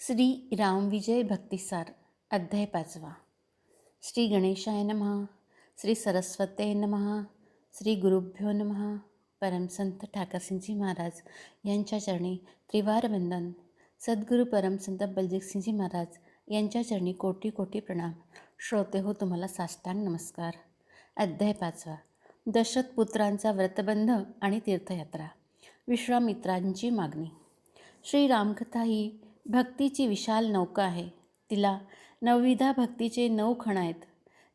श्री रामविजय भक्तिसार अध्याय 5. श्री गणेशाय नमः. श्री सरस्वते नमः. श्री गुरुभ्यो नमः. परमसंत ठाकरसिंहजी महाराज यांच्या चरणी त्रिवार वंदन. सद्गुरू परमसंत बलजीतसिंहजी महाराज यांच्या चरणी कोटी कोटी प्रणाम. श्रोते हो, तुम्हाला साष्टांग नमस्कार. अध्याय 5. दशरथ पुत्रांचा व्रतबंध आणि तीर्थयात्रा. विश्वामित्रांची मागणी. श्री रामकथा ही भक्तीची विशाल नौका आहे. तिला नवविधा भक्तीचे 9 खण आहेत.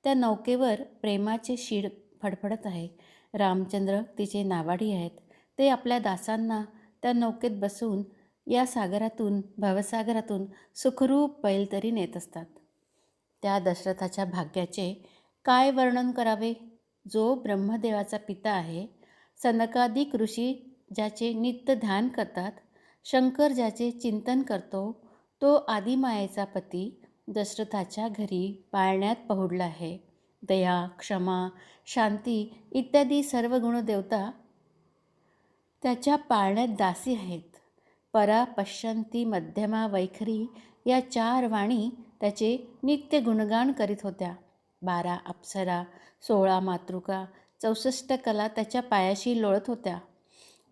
त्या नौकेवर प्रेमाचे शीड फडफडत आहे. रामचंद्र तिचे नावाडी आहेत. ते आपल्या दासांना त्या नौकेत बसवून या सागरातून भवसागरातून सुखरूप पैलतरी नेत असतात. त्या दशरथाच्या भाग्याचे काय वर्णन करावे. जो ब्रह्मदेवाचा पिता आहे, सनकादिक ऋषी ज्याचे नित्य ध्यान करतात, शंकर ज्याचे चिंतन करतो, तो आदिमायेचा पती दशरथाच्या घरी पाळण्यात पहुडला आहे. दया, क्षमा, शांती इत्यादी सर्व गुणदेवता त्याच्या पाळण्यात दासी आहेत. परा, पश्यंती, मध्यमा, वैखरी या 4 वाणी त्याचे नित्य गुणगान करीत होत्या. 12 अप्सरा, 16 मातृका, 64 कला त्याच्या पायाशी लोळत होत्या.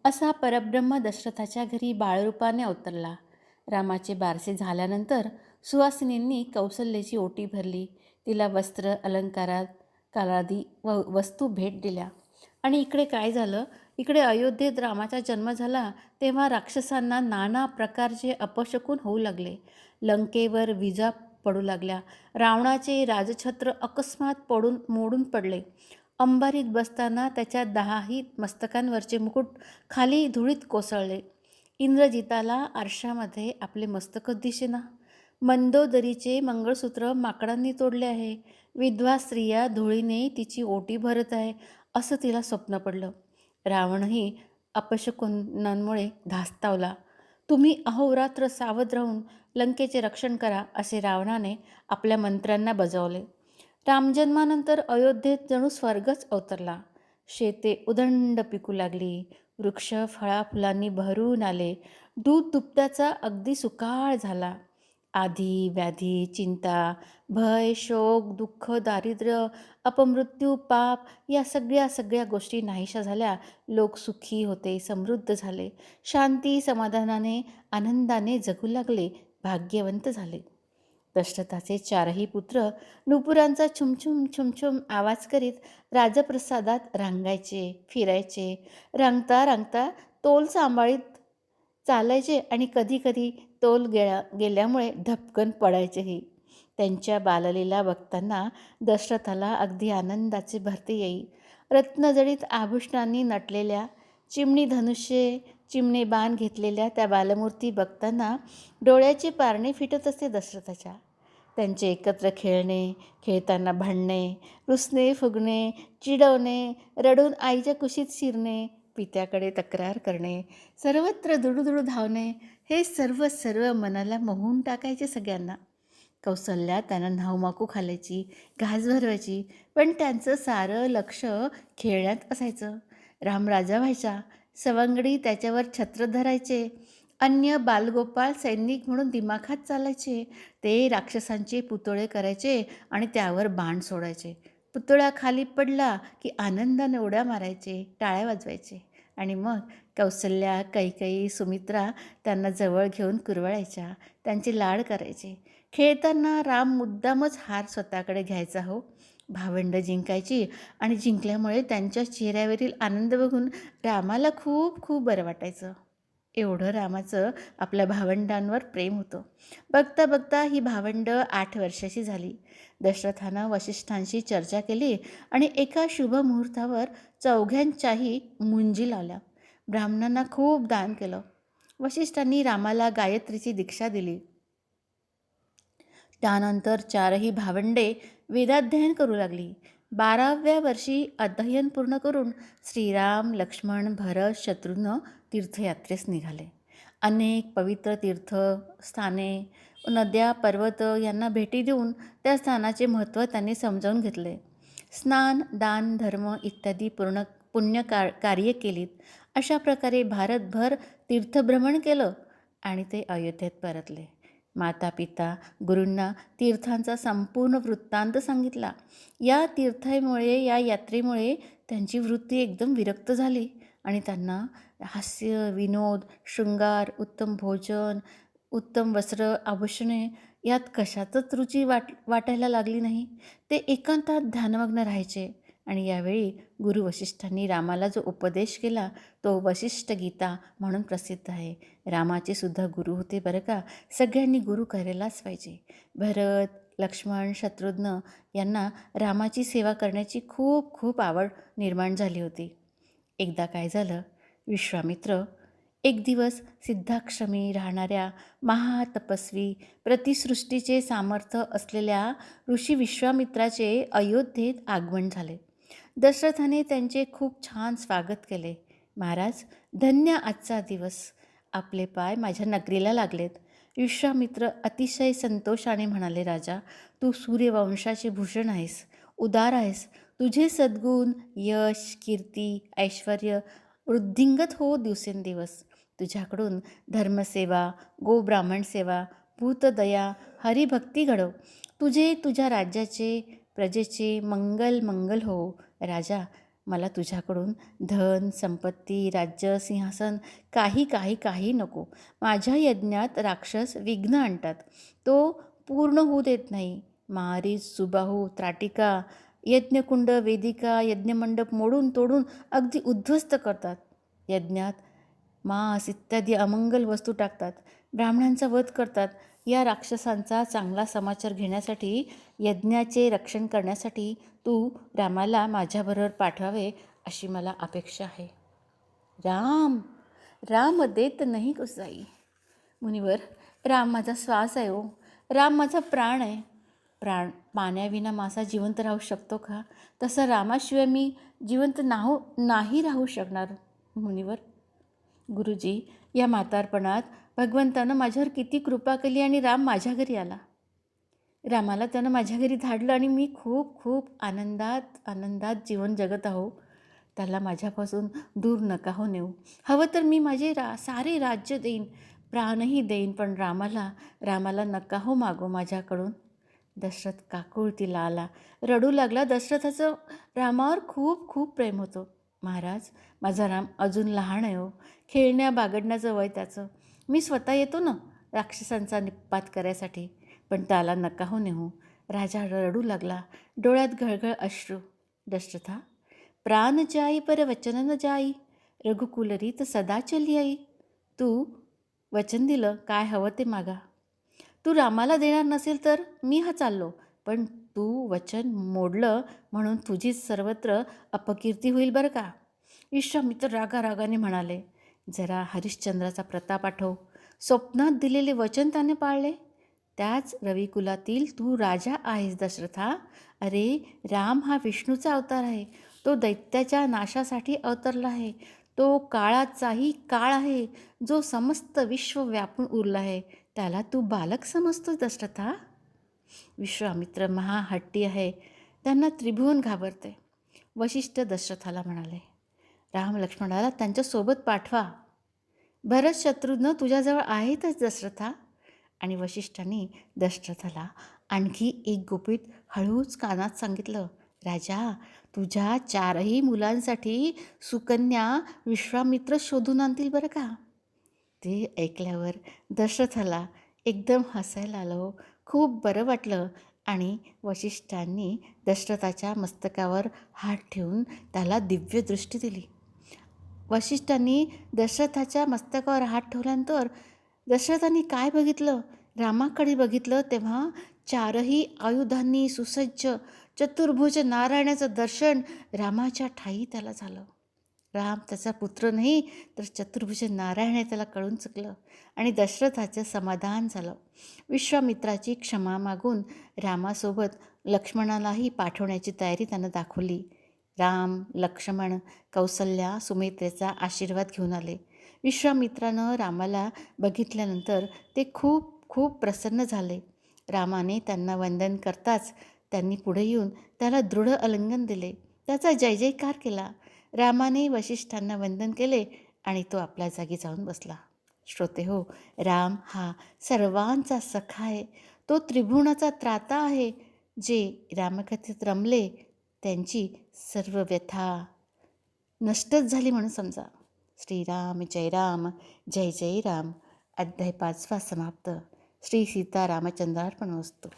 असा परब्रह्म दशरथाच्या घरी बाळरूपाने अवतरला. रामाचे बारसे झाल्यानंतर सुवासिनींनी कौसल्याची ओटी भरली. तिला वस्त्र, अलंकारात कालादी वस्तू भेट दिल्या. आणि इकडे काय झालं, इकडे अयोध्येत रामाचा जन्म झाला तेव्हा राक्षसांना नाना प्रकारचे अपशकुन होऊ लागले. लंकेवर विजा पडू लागल्या. रावणाचे राजछत्र अकस्मात मोडून पडले. अंबारीत बसताना त्याच्या 10ही मस्तकांवरचे मुकुट खाली धुळीत कोसळले. इंद्रजिताला आरशामध्ये आपले मस्तकच दिसेना. मंदोदरीचे मंगळसूत्र माकडांनी तोडले आहे. विधवा स्त्रिया धुळीने तिची ओटी भरत आहे असं तिला स्वप्न पडलं. रावणही अपशकुनांमुळे धास्तावला. तुम्ही अहोरात्र सावध राहून लंकेचे रक्षण करा असे रावणाने आपल्या मंत्र्यांना बजावले. रामजन्मानंतर अयोध्येत जणू स्वर्गच अवतरला. शेते उदंड पिकू लागली. वृक्ष फळाफुलांनी भरून आले. दूध दुभत्याचा अगदी सुकाळ झाला. आधी, व्याधी, चिंता, भय, शोक, दुःख, दारिद्र्य, अपमृत्यू, पाप या सगळ्या गोष्टी नाहीशा झाल्या. लोक सुखी होते, समृद्ध झाले. शांती, समाधानाने, आनंदाने जगू लागले, भाग्यवंत झाले. दशरथाचे 4ही पुत्र नुपुरांचा छुमछुम छुमछुम आवाज करीत राजप्रसादात रांगायचे, फिरायचे. रांगता रांगता तोल सांभाळीत चालायचे आणि कधी तोल गेल्यामुळे धपकन पडायचेही. त्यांच्या बाललीला बघताना दशरथाला अगदी आनंदाचे भरते येई. रत्नजडित आभूषणांनी नटलेल्या, चिमणी धनुष्ये, चिमणे बाण घेतलेल्या त्या बालमूर्ती बघताना डोळ्याचे पारणे फिटत असते दशरथाच्या. त्यांचे एकत्र खेळणे, खेळताना भांडणे, रुसणे, फुगणे, चिडवणे, रडून आईच्या कुशीत शिरणे, पित्याकडे तक्रार करणे, सर्वत्र दुडूदुडू धावणे, हे सर्व मनाला मोहून टाकायचे सगळ्यांना. कौसल्या त्यांना न्हाऊमाकू घालायची, घास भरवायची, पण त्यांचं सारं लक्ष खेळण्यात असायचं. राम राजा व्हायचा. सवंगडी त्याच्यावर छत्र धरायचे. अन्य बालगोपाळ सैनिक म्हणून दिमाखात चालायचे. ते राक्षसांचे पुतळे करायचे आणि त्यावर बाण सोडायचे. पुतळा खाली पडला की आनंदाने उड्या मारायचे, टाळ्या वाजवायचे. आणि मग कौसल्या, कैकेयी, सुमित्रा त्यांना जवळ घेऊन कुरवळायच्या, त्यांचे लाड करायचे. खेळताना राम मुद्दामच हार स्वतःकडे घ्यायचा हो. भावंड जिंकायची आणि जिंकल्यामुळे त्यांच्या चेहऱ्यावरील आनंद बघून रामाला खूप बरं वाटायचं. एवढं रामाचं आपल्या भावंडांवर प्रेम होतं. बघता बघता ही भावंड 8 वर्षाची झाली. दशरथानं वसिष्ठांशी चर्चा केली आणि एका शुभ मुहूर्तावर 4घ्यांच्याही मुंजी लावल्या. ब्राह्मणांना खूप दान केलं. वसिष्ठांनी रामाला गायत्रीची दीक्षा दिली. त्यानंतर 4ही भावंडे वेदाध्ययन करू लागली. 12व्या वर्षी अध्ययन पूर्ण करून श्रीराम, लक्ष्मण, भरत, शत्रुघ्न तीर्थयात्रेस निघाले. अनेक पवित्र तीर्थस्थाने, नद्या, पर्वत यांना भेटी देऊन त्या स्थानाचे महत्त्व त्यांनी समजावून घेतले. स्नान, दान, धर्म इत्यादी पुण्य कार्य केलीत. अशा प्रकारे भारतभर तीर्थभ्रमण केलं आणि ते अयोध्येत परतले. माता पिता गुरूंना तीर्थांचा संपूर्ण वृत्तांत सांगितला. या तीर्थामुळे, या यात्रेमुळे त्यांची वृत्ती एकदम विरक्त झाली आणि त्यांना हास्य, विनोद, शृंगार, उत्तम भोजन, उत्तम वस्त्र, आभूषणे यात कशातच रुची वाटायला लागली नाही. ते एकांतात ध्यानमग्न राहायचे. आणि यावेळी गुरु वशिष्ठांनी रामाला जो उपदेश केला तो वशिष्ठ गीता म्हणून प्रसिद्ध आहे. रामाचे सुद्धा गुरु होते बरं का. सगळ्यांनी गुरु करायलाच पाहिजे. भरत, लक्ष्मण, शत्रुघ्न यांना रामाची सेवा करण्याची खूप खूप आवड निर्माण झाली होती. एकदा काय झालं, विश्वामित्र एक दिवस सिद्धाश्रमी राहणाऱ्या महातपस्वी प्रतिसृष्टीचे सामर्थ्य असलेल्या ऋषी विश्वामित्राचे अयोध्येत आगमन झाले. दशरथाने त्यांचे खूप छान स्वागत केले. महाराज, धन्य आजचा दिवस, आपले पाय माझ्या नगरीला लागलेत. विश्वामित्र अतिशय संतोषाने म्हणाले, राजा, तू सूर्यवंशाचे भूषण आहेस, उदार आहेस. तुझे सद्गुण, यश, कीर्ती, ऐश्वर वृद्धिंगत हो दिवसेंदिवस. तुझ्याकडून धर्मसेवा, गोब्राह्मण सेवा, भूतदया, हरिभक्ती घडव. तुझ्या राज्याचे, प्रजेचे मंगल मंगल हो. राजा, मला तुझ्याकडून धन, संपत्ती, राज्य, सिंहासन काही काही काही नको. माझ्या यज्ञात राक्षस विघ्न आणतात, तो पूर्ण होऊ देत नाही. मारीच, सुबाहू, त्राटिका, यज्ञकुंड, वेदिका, यज्ञमंडप मोडून तोडून अगदी उद्ध्वस्त करतात. यज्ञात मांस इत्यादी अमंगल वस्तू टाकतात. ब्राह्मणांचा वध करतात. या राक्षसांचा चांगला समाचार घेण्यासाठी, यज्ञाचे रक्षण करण्यासाठी तू रामाला माझ्याबरोबर पाठवावे अशी मला अपेक्षा आहे. राम राम देत नाही कुसाई. मुनिवर, राम माझा श्वास आहे हो. राम माझा प्राण आहे. पाण्याविना मासा जिवंत राहू शकतो का? तसं रामाशिवाय मी जिवंत नाही राहू शकणार. मुनिवर, गुरुजी, या म्हातारपणात भगवंतानं माझ्यावर किती कृपा केली आणि राम माझ्या घरी आला. रामाला त्यानं माझ्या घरी धाडलं आणि मी खूप खूप आनंदात जीवन जगत आहो. त्याला माझ्यापासून दूर नका हो नेऊ. हवं तर मी माझे सारे राज्य देईन, प्राणही देईन, पण रामाला नका हो मागो माझ्याकडून. दशरथ काकुळतीला आला, रडू लागला. दशरथाचं रामावर खूप खूप प्रेम होतं. महाराज, माझा राम अजून लहान आहे हो. खेळण्या बागडण्याचं वय त्याचं. मी स्वतः येतो ना राक्षसांचा निपात करायसाठी, पण त्याला नका हो नेऊ. राजा रडू लागला, डोळ्यात घळघळ अश्रू. दशरथा, प्राण जाई पर वचन न जाई, रघुकुलरीत सदा चली आई. तू वचन दिलं, काय हवं ते मागा. तू रामाला देणार नसेल तर मी चाललो, पण तू वचन मोडलं म्हणून तुझी सर्वत्र अपकीर्ती होईल बरं का. विश्वामित्र रागारागाने म्हणाले, जरा हरिश्चंद्राचा प्रताप आठव. स्वप्नात दिलेले वचन त्याने पाळले. त्याच रविकुलातील तू राजा आहेस दशरथा. अरे, राम हा विष्णूचा अवतार आहे. तो दैत्याच्या नाशासाठी अवतरला आहे. तो काळाचाही काळ आहे, जो समस्त विश्व व्यापून उरला आहे. त्याला तू बालक समजतोस दशरथा. विश्वामित्र महाहट्टी आहे, त्यांना त्रिभुवन घाबरते. वशिष्ठ दशरथाला म्हणाले, राम लक्ष्मणाला त्यांच्यासोबत पाठवा. भरत, शत्रुघ्न तुझ्याजवळ आहेतच दशरथा. आणि वशिष्ठांनी दशरथाला आणखी एक गुपित हळूच कानात सांगितलं. राजा, तुझ्या 4ही मुलांसाठी सुकन्या विश्वामित्र शोधून आणतील बरं का. ते ऐकल्यावर दशरथाला एकदम हसायला आलं. खूप बरं वाटलं आणि वशिष्ठांनी दशरथाच्या मस्तकावर हात ठेवून त्याला दिव्य दृष्टी दिली. वशिष्ठांनी दशरथाच्या मस्तकावर हात ठेवल्यानंतर दशरथांनी काय बघितलं? रामाकडे बघितलं तेव्हा 4ही आयुधांनी सुसज्ज चतुर्भुज नारायणाचं दर्शन रामाच्या ठायी त्याला झालं. राम त्याचा पुत्र नाही तर चतुर्भुज नारायण आहे त्याला कळून चुकलं आणि दशरथाचं समाधान झालं. विश्वामित्राची क्षमा मागून रामासोबत लक्ष्मणालाही पाठवण्याची तयारी त्यानं दाखवली. राम, लक्ष्मण, कौसल्या, सुमित्रेचा आशीर्वाद घेऊन आले. विश्वामित्रानं रामाला बघितल्यानंतर ते खूप खूप प्रसन्न झाले. रामाने त्यांना वंदन करताच त्यांनी पुढे येऊन त्याला दृढ आलिंगन दिले. त्याचा जय जयकार केला. रामाने वशिष्ठांना वंदन केले आणि तो आपल्या जागी जाऊन बसला. श्रोते हो, राम हा सर्वांचा सखा आहे. तो त्रिभुवनाचा त्राता आहे. जे रामकथेत रमले त्यांची सर्व व्यथा नष्टच झाली म्हणून समजा. श्रीराम जय राम, जय जय राम. अध्याय 5 समाप्त. श्री सीतारामचंद्रार्पणमस्तु.